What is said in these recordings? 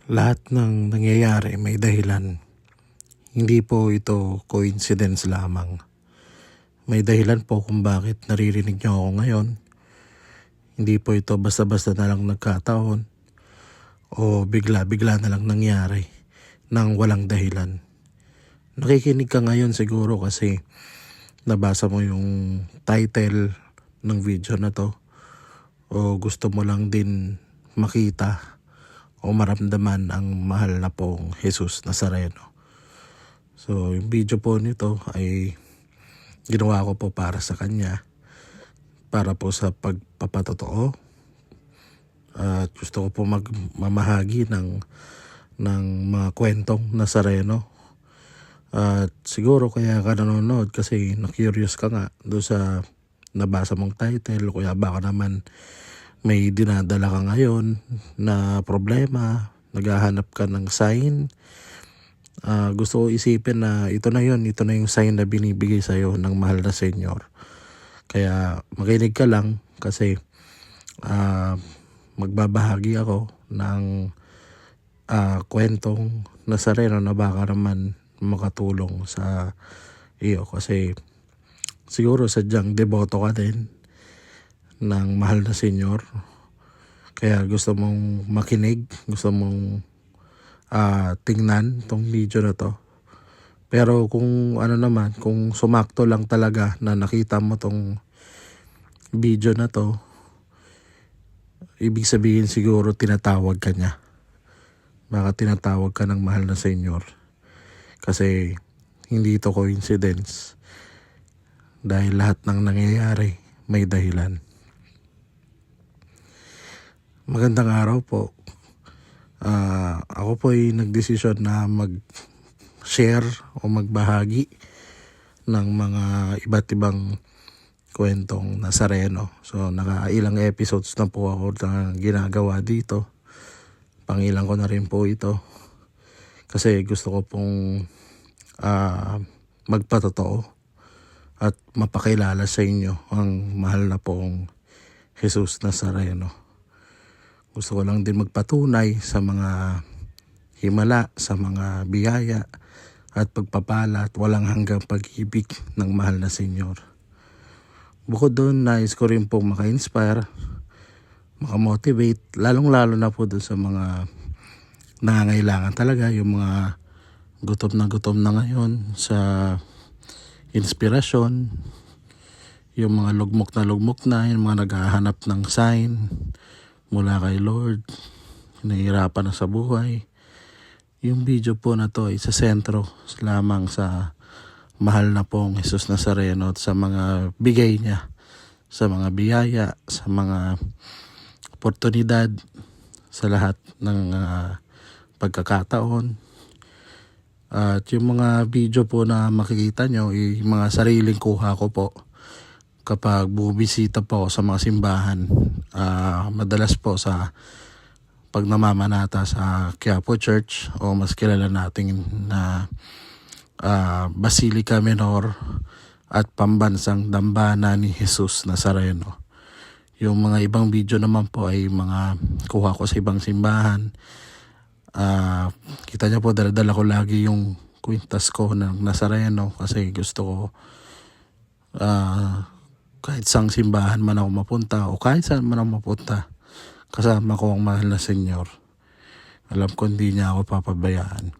Lahat ng nangyayari may dahilan. Hindi po ito coincidence lamang. May dahilan po kung bakit naririnig niyo ako ngayon. Hindi po ito basta-basta na lang nagkataon o bigla-bigla na lang nangyari nang walang dahilan. Nakikinig ka ngayon siguro kasi nabasa mo yung title ng video na to o gusto mo lang din makita o maramdaman ang mahal na pong Jesus Nazareno. So yung video po nito ay ginawa ko po para sa kanya, para po sa pagpapatotoo, at gusto ko po mamahagi ng mga kwentong Nazareno. At siguro kaya ka nanonood kasi na-curious ka nga doon sa nabasa mong title, kaya baka naman may dinadala ka ngayon na problema, naghahanap ka ng sign. Gusto ko isipin na ito na yung sign na binibigay sa'yo ng mahal na Senyor. Kaya makinig ka lang kasi magbabahagi ako ng kwentong Nazareno na baka naman makatulong sa iyo. Kasi siguro sadyang deboto ka din ng mahal na Senyor. Kaya gusto mong makinig, gusto mong tingnan tong video na to. Pero kung kung sumakto lang talaga na nakita mo tong video na to, ibig sabihin siguro tinatawag ka niya. Baka tinatawag ka ng mahal na Senyor. Kasi hindi ito coincidence. Dahil lahat ng nangyayari may dahilan. Magandang araw po. Ako po ay nagdesisyon na mag-share o magbahagi ng mga iba't ibang kwentong Nazareno. So nakailang episodes na po ako na ginagawa dito. Pangilan ko na rin po ito. Kasi gusto ko pong magpatotoo at mapakilala sa inyo ang mahal na pong Jesus Nazareno. Gusto ko lang din magpatunay sa mga himala, sa mga biyaya at pagpapala at walang hanggang pag-ibig ng mahal na Senyor. Bukod doon, nais ko rin pong maka-inspire, maka-motivate, lalong-lalo na po doon sa mga nangangailangan talaga, yung mga gutom na ngayon sa inspirasyon, yung mga lugmok na, yung mga naghahanap ng sign mula kay Lord, nahihirapan na sa buhay. Yung video po na to ay sa sentro lamang sa mahal na pong Jesus Nazareno at sa mga bigay niya, sa mga biyaya, sa mga oportunidad, sa lahat ng pagkakataon. At yung mga video po na makikita nyo, yung mga sariling kuha ko po kapag bumibisita po sa mga simbahan. Madalas po sa pag namamanata sa Quiapo Church o mas kilala natin na Basilica Menor at Pambansang Dambana ni Jesus Nazareno. Yung mga ibang video naman po ay mga kuha ko sa ibang simbahan. Kita niyo po, dala ko lagi yung kwintas ko ng Nazareno kasi gusto ko kahit sang simbahan man ako mapunta o kahit saan man ako mapunta, kasama ko ang mahal na Senyor. Alam ko hindi niya ako papabayaan.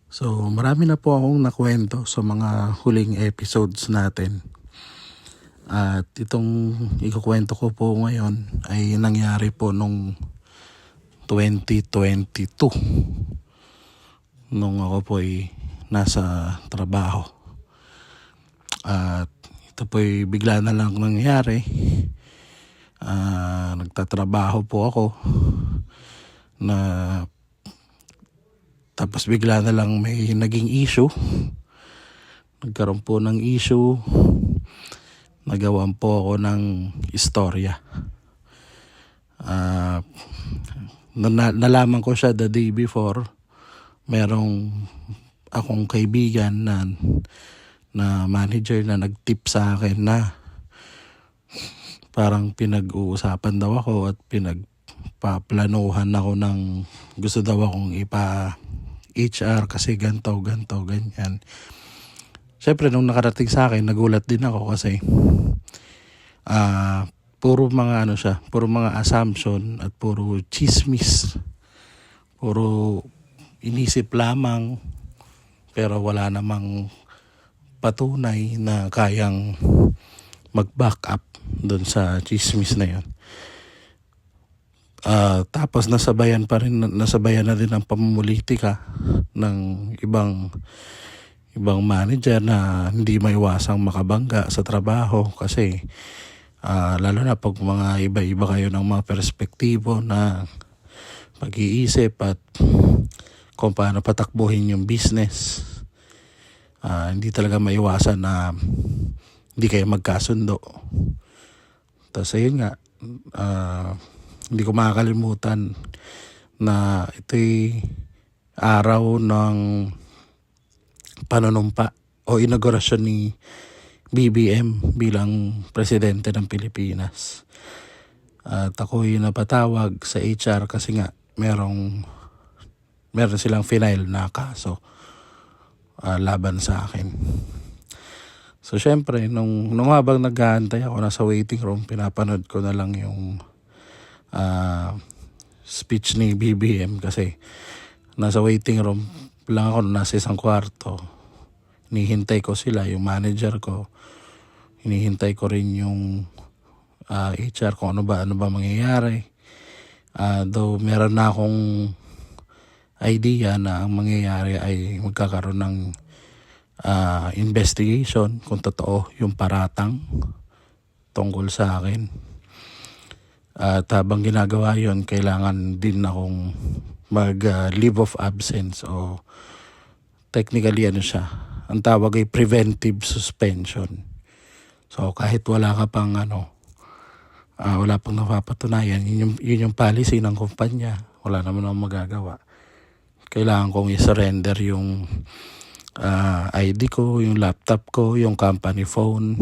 So marami na po akong nakwento sa mga huling episodes natin. At itong ikukwento ko po ngayon ay nangyari po nung 2022 nung ako po ay nasa trabaho. At ito po ay bigla na lang nangyari. Nagtatrabaho po ako na tapos bigla na lang may naging issue. Nagkaroon po ng issue. Nagawan po ako ng istorya. Nalaman ko siya the day before. Merong akong kaibigan na manager na nag-tip sa akin na parang pinag-uusapan daw ako at paplanuhan ako ng gusto daw akong HR kasi ganto, ganyan. Siyempre, nung nakarating sa akin, nagulat din ako kasi puro mga puro mga assumption at puro chismis. Puro inisip lamang pero wala namang patunay na kayang mag-back up doon sa chismis na yun. Tapos nasabayan na din ang pamumulitika ng ibang manager na hindi maiwasang makabangga sa trabaho kasi lalo na pag mga iba-iba kayo ng mga perspektibo na pag-iisip at kung paano patakbuhin yung business. Hindi talaga maiwasan na hindi kayo magkasundo. Tapos ayun nga, hindi ko makakalimutan na ito'y araw ng panunumpa o inaugurasyon ni BBM bilang presidente ng Pilipinas. At ako'y napatawag sa HR kasi nga meron silang final na kaso laban sa akin. So syempre nung habang nag-aantay ako nasa waiting room, pinapanood ko na lang yung speech ni BBM kasi nasa waiting room lang ako, nasa isang kwarto. Hinihintay ko sila, yung manager ko. Hinihintay ko rin yung HR kung ano ba mangyayari. Though meron na akong idea na ang mangyayari ay magkakaroon ng investigation kung totoo yung paratang tungkol sa akin. At habang ginagawa yon, kailangan din akong mag-leave of absence o technically ang tawag ay preventive suspension. So kahit wala ka pang wala pang napapatunayan, yun yung policy ng kumpanya, wala naman akong magagawa. Kailangan kong i-surrender yung ID ko, yung laptop ko, yung company phone,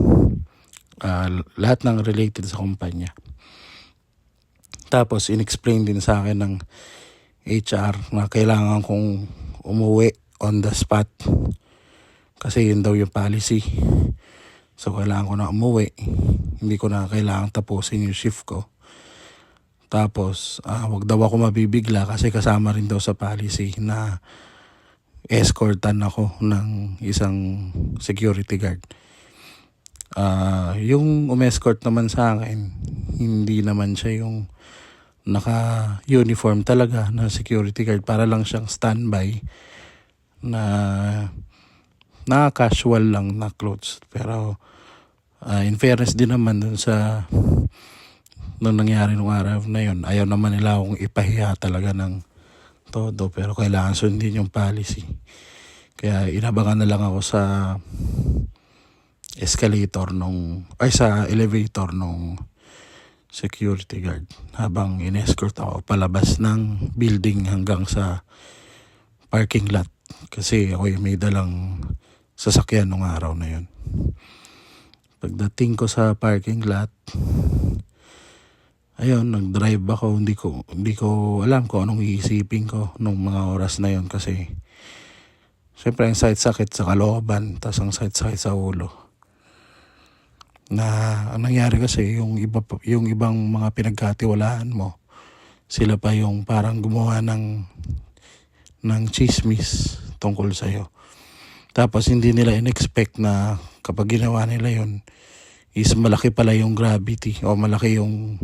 lahat ng related sa kumpanya. Tapos in-explain din sa akin ng HR na kailangan kong umuwi on the spot kasi yun daw yung policy. So kailangan ko na umuwi, hindi ko na kailangan tapusin yung shift ko. Tapos wag daw ako mabibigla kasi kasama rin daw sa policy na escortan ako ng isang security guard. Yung umescort naman sa akin, hindi naman siya yung naka-uniform talaga na security guard, para lang siyang standby na casual lang na clothes. Pero in fairness din naman dun sa nung nangyari nung araw na yun, ayaw naman nila akong ipahiya talaga ng todo, pero kailangan sundin yung policy. Kaya inabangan na lang ako sa sa elevator nung security guard habang in-escort ako palabas ng building hanggang sa parking lot kasi ako may dalang sasakyan nung araw na yun. Pagdating ko sa parking lot, ayun, nag-drive ako, hindi ko alam kung anong iisipin ko nung mga oras na yun kasi syempre ang sakit sa kalooban, tas ang sakit sa ulo. Na ang nangyari kasi yung ibang mga pinagkatiwalaan mo, sila pa yung parang gumawa ng chismis tungkol sa'yo. Tapos hindi nila in-expect na kapag ginawa nila yun is malaki pala yung gravity o malaki yung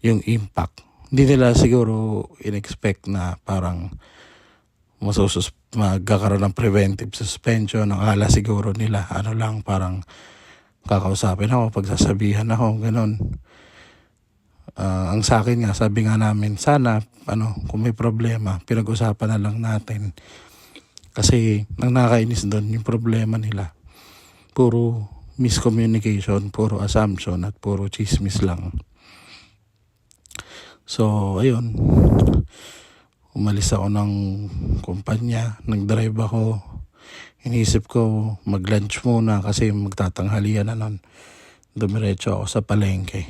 yung impact. Hindi nila siguro in-expect na parang magkakaroon ng preventive suspension. Akala siguro nila parang kakausapin ako, pagsasabihan ako, ganun. Ang sa akin nga, sabi nga namin, sana kung may problema, pinag-usapan na lang natin. Kasi nang nakakainis doon, yung problema nila, puro miscommunication, puro assumption at puro chismis lang. So ayun, umalis ako ng kumpanya, nag-drive ako. Inisip ko mag-lunch muna kasi magtatanghalian na nun. Dumiretso ako sa palengke.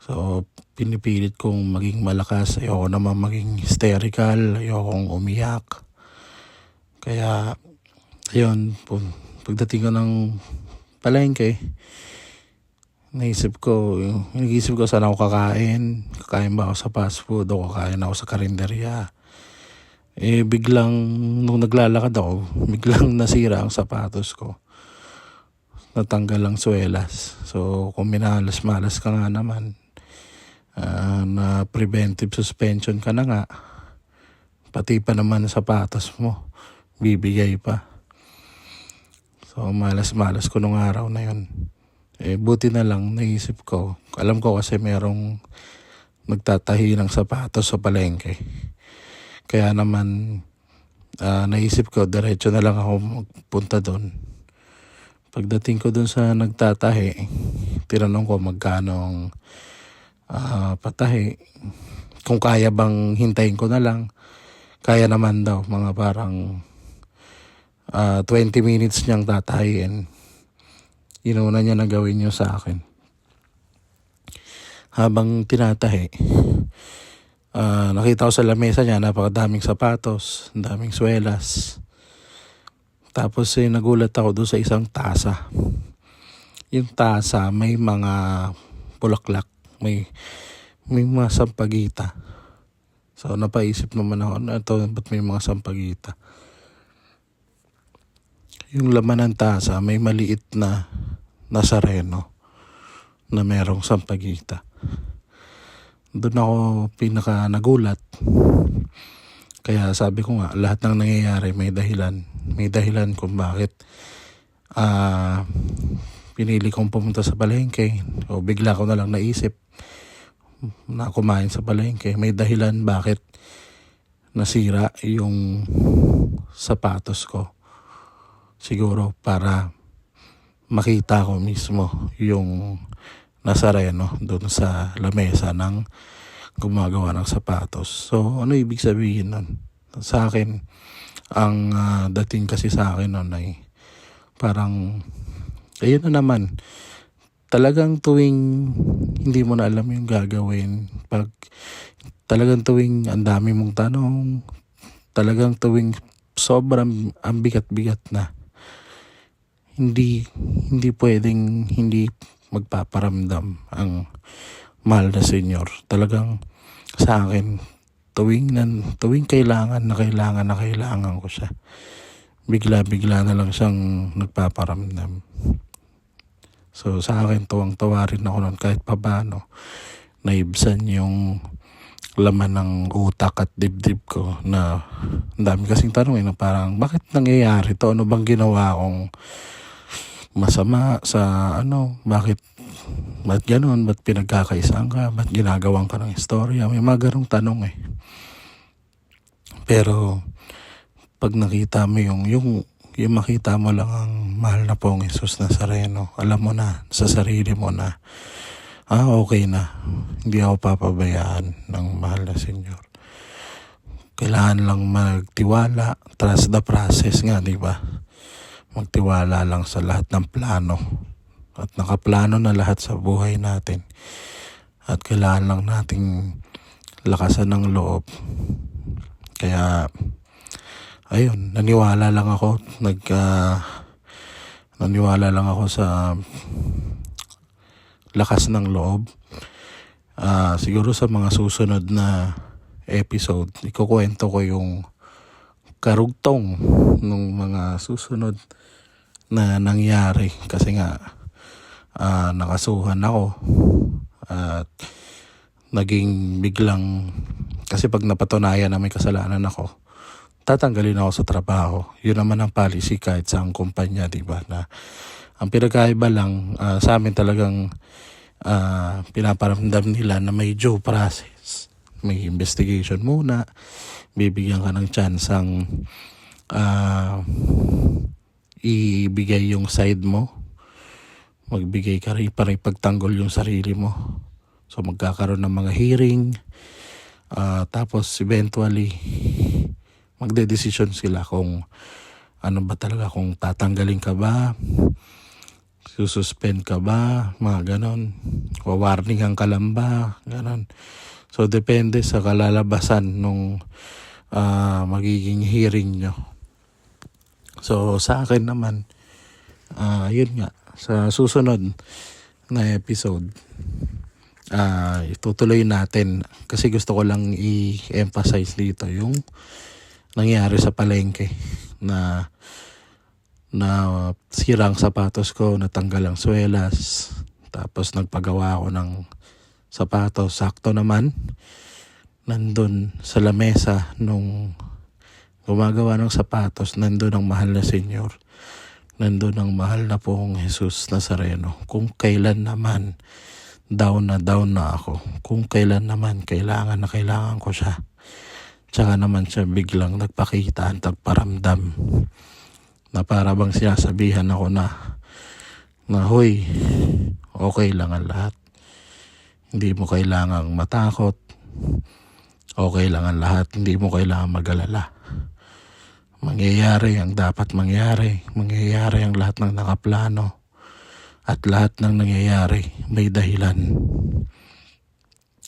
So, pinipilit kong maging malakas. Ayoko naman maging hysterical. Ayokong umiyak. Kaya, ayun, pagdating ko ng palengke, nag-isip ko saan ako kakain. Kakain ba ako sa fast food o kakain ako sa karinderya? Biglang, nung naglalakad ako, biglang nasira ang sapatos ko. Natanggal ang swelas. So, kung minalas-malas ka nga naman, na preventive suspension ka na nga, pati pa naman sapatos mo, bibigay pa. So, malas-malas ko nung araw na yun. Buti na lang, naisip ko. Alam ko kasi merong nagtatahi ng sapatos sa palengke. Kaya naman, naisip ko, diretso na lang ako magpunta doon. Pagdating ko doon sa nagtatahi, tinanong ko magkano ang patahi. Kung kaya bang hintayin ko na lang. Kaya naman daw, mga parang 20 minutes niyang tatahiin. Inuna niya na gawin yun sa akin. Habang tinatahi, nakita ko sa lamesa niya, napakadaming sapatos, daming swelas. Tapos nagulat ako doon sa isang tasa. Yung tasa may mga bulaklak, may mga sampagita. So napaisip naman ako, ba't may mga sampagita? Yung laman ng tasa may maliit na nasareno na merong sampagita. Doon ako pinaka nagulat. Kaya sabi ko nga, lahat ng nangyayari may dahilan. May dahilan kung bakit pinili kong pumunta sa palengke. O bigla ko na lang naisip na kumain sa palengke. May dahilan bakit nasira yung sapatos ko. Siguro para makita ko mismo yung nasareno doon sa lamesa ng gumagawa ng sapatos. So, ano ibig sabihin nun? Sa akin, ang dating kasi sa akin nun ay parang, ayun na naman, talagang tuwing hindi mo na alam yung gagawin, talagang tuwing ang dami mong tanong, talagang tuwing sobrang ang bigat-bigat na, hindi pwedeng hindi magpaparamdam ang mahal na senyor. Talagang sa akin, tuwing kailangan ko siya, bigla na lang siyang nagpaparamdam. So sa akin, tuwang-tuwa rin ako nun kahit paano naibsan yung laman ng utak at dibdib ko na ang dami kasing tanong na parang bakit nangyayari to? Ano bang ginawa kong masama sa bakit ganun, ba't pinagkakaisaan ka, ba't ginagawan ka ng istorya, may mga ganong tanong Pero pag nakita mo yung makita mo lang ang mahal na pong Jesus Nazareno, alam mo na sa sarili mo na okay na, hindi ako papabayaan ng mahal na Senyor. Kailangan lang magtiwala, trust the process nga, di ba? Magtiwala lang sa lahat ng plano. At nakaplano na lahat sa buhay natin. At kailangan lang nating lakasan ng loob. Kaya, ayun, naniwala lang ako sa lakas ng loob. Siguro sa mga susunod na episode, ikukwento ko yung karugtong ng mga susunod na nangyari kasi nga nakasuhan ako at naging biglang, kasi pag napatunayan na may kasalanan ako, tatanggalin ako sa trabaho. Yun naman ang policy kahit sa kumpanya, diba? Na ang pinagkaiba lang sa amin talagang pinaparamdam nila na may due process, may investigation muna, bibigyan ka ng chance ang ibigay yung side mo, magbigay ka rin para ipagtanggol yung sarili mo. So magkakaroon ng mga hearing, tapos eventually magde-decision sila kung ano ba talaga, kung tatanggalin ka ba. Sususpend ka ba? Mga ganon. O warningan ka lang ba? Ganon. So, depende sa kalalabasan nung magiging hearing nyo. So, sa akin naman, yun nga, sa susunod na episode, itutuloy natin kasi gusto ko lang i-emphasize dito yung nangyari sa palengke na sirang sapatos ko, natanggal ang swelas, tapos nagpagawa ako ng sapatos. Sakto naman, nandun sa lamesa nung gumagawa ng sapatos, nandun ang mahal na Senyor. Nandun ang mahal na pong Jesus Nazareno. Kung kailan naman down na ako, kung kailan naman kailangan na kailangan ko siya, tsaka naman siya biglang nagpakita at nagparamdam na para bang sinasabihan ako na hoy, okay lang ang lahat. Hindi mo kailangang matakot. Okay lang ang lahat. Hindi mo kailangang mag-alala. Mangyayari ang dapat mangyari. Mangyayari ang lahat ng nakaplano. At lahat ng nangyayari may dahilan.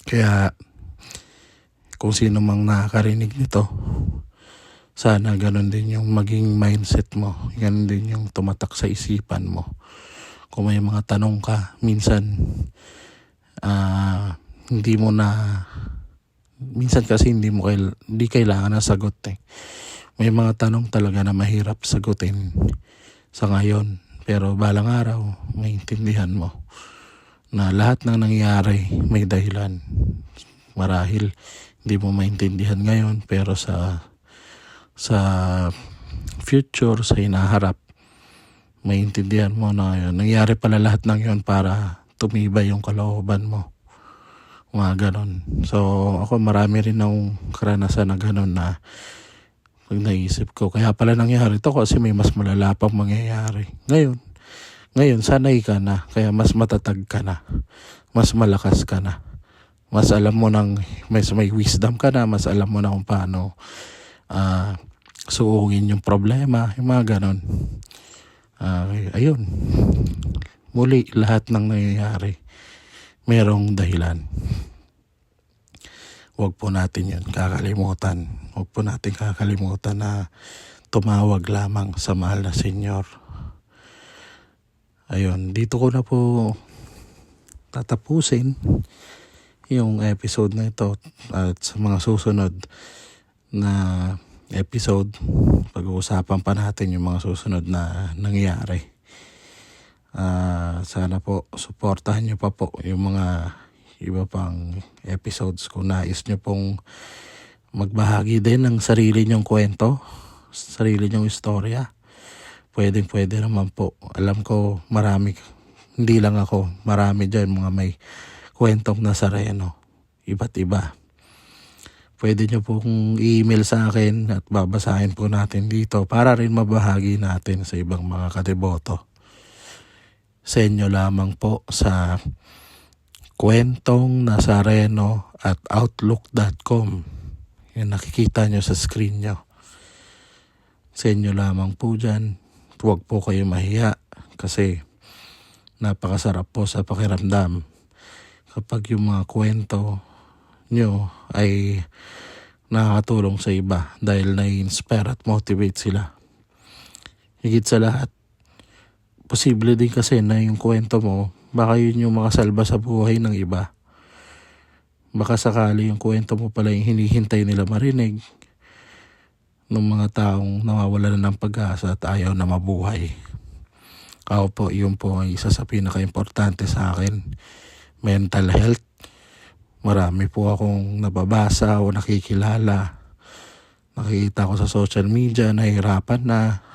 Kaya kung sino mang nakakarinig nito, sana ganun din yung maging mindset mo. Ganun din yung tumatak sa isipan mo. Kung may mga tanong ka, minsan minsan kasi hindi kailangan na sagot eh. May mga tanong talaga na mahirap sagutin sa ngayon. Pero balang araw, maintindihan mo na lahat ng nangyari may dahilan. Marahil hindi mo maintindihan ngayon, pero sa future, sa hinaharap, maintindihan mo na yun. Nangyari pala lahat ng yun para tumibay yung kalooban mo. Mga ganon. So, ako marami rin akong karanasan na ganon na pag naisip ko. Kaya pala nangyari to kasi may mas malala pang mangyayari. Ngayon, sanay ka na. Kaya mas matatag ka na. Mas malakas ka na. Mas alam mo may wisdom ka na. Mas alam mo na kung paano suungin yung problema, yung mga ganon. Ayun, muli lahat ng nangyayari merong dahilan. Huwag po natin yun kakalimutan. Huwag po natin kakalimutan na tumawag lamang sa mahal na Senyor. Ayun, dito ko na po tatapusin yung episode na ito, at sa mga susunod na episode, pag-uusapan pa natin yung mga susunod na nangyayari. Sana po suportahan nyo pa po yung mga iba pang episodes. Kung nais nyo pong magbahagi din ng sarili nyong kwento, sarili nyong istorya, pwede naman po. Alam ko marami, hindi lang ako, marami dyan mga may kwentong Nazareno, iba't iba. Pwede nyo pong i-email sa akin at babasahin po natin dito para rin mabahagi natin sa ibang mga kadeboto. Send nyo lamang po sa kwentongNazareno@outlook.com. Yung nakikita nyo sa screen nyo. Send nyo lamang po dyan. Huwag po kayo mahiya kasi napakasarap po sa pakiramdam kapag yung mga kwento nyo ay nakakatulong sa iba dahil nai-inspire at motivate sila. Higit sa lahat, posible din kasi na yung kwento mo, baka yun yung makasalba sa buhay ng iba. Baka sakali yung kwento mo pala yung hinihintay nila marinig ng mga taong nawawalan na ng pag-asa at ayaw na mabuhay. Ako po, yun po ang isa sa pinaka-importante sa akin. Mental health. Marami po akong nababasa o nakikilala. Nakikita ko sa social media, nahihirapan na.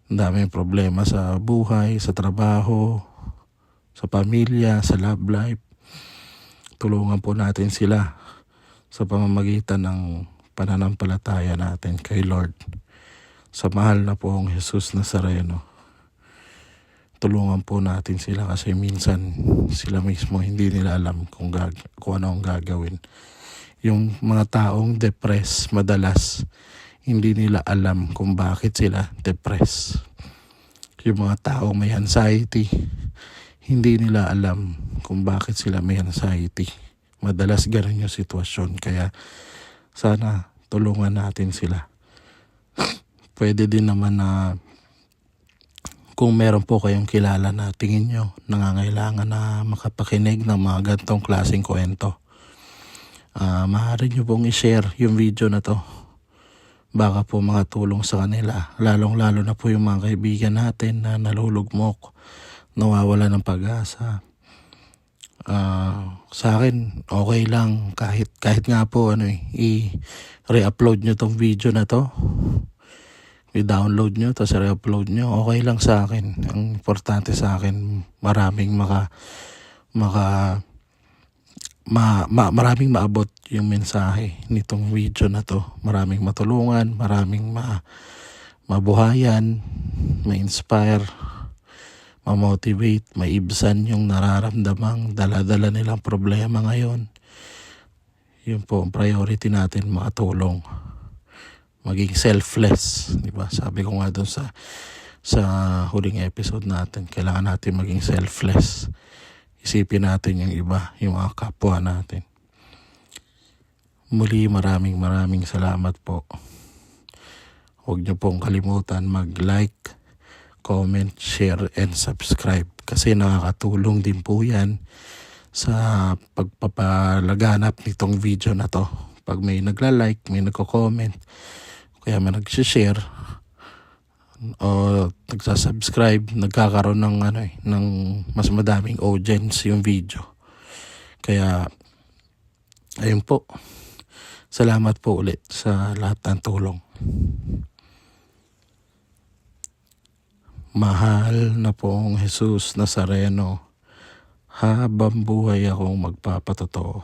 Ang daming problema sa buhay, sa trabaho, sa pamilya, sa love life. Tulungan po natin sila sa pamamagitan ng pananampalataya natin kay Lord. Sa mahal na pong Jesus Nazareno. Tulungan po natin sila kasi minsan sila mismo hindi nila alam kung ano ang gagawin. Yung mga taong depressed madalas hindi nila alam kung bakit sila depressed. Yung mga taong may anxiety, hindi nila alam kung bakit sila may anxiety. Madalas ganun yung sitwasyon. Kaya sana tulungan natin sila. Pwede din naman na kung meron po kayong kilala na tingin nyo nangangailangan na makapakinig ng mga gantong klaseng kwento, maaari nyo pong i-share yung video na to. Baka po mga tulong sa kanila, lalong-lalo na po yung mga kaibigan natin na nalulugmok, nawawala ng pag-asa. Sa akin, okay lang kahit nga po i-re-upload nyo tong video na to. I-download nyo, tapos re-upload nyo. Okay lang sa akin. Ang importante sa akin, maraming maraming maabot yung mensahe nitong video na to. Maraming matulungan, maraming mabuhayan, ma-inspire, ma-motivate, maibsan yung nararamdamang dala-dala nilang problema ngayon. Yun po ang priority natin, makatulong. Maging selfless, di ba? Sabi ko nga doon sa huling episode natin, kailangan natin maging selfless. Isipin natin yung iba, yung mga kapwa natin. Muli, maraming salamat po. Huwag niyo pong kalimutan mag-like, comment, share, and subscribe. Kasi nakakatulong din po yan sa pagpapalaganap nitong video na to. Pag may nagla-like, may nagko-comment, kaya may nag-share o nagsasubscribe, nagkakaroon ng mas madaming audience yung video. Kaya ayun po, salamat po ulit sa lahat ng tulong. Mahal na pong Jesus Nazareno, habang buhay akong magpapatotoo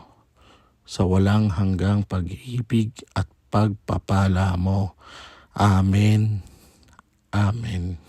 sa walang hanggang pag-ibig at pagpapala mo. Amen. Amen.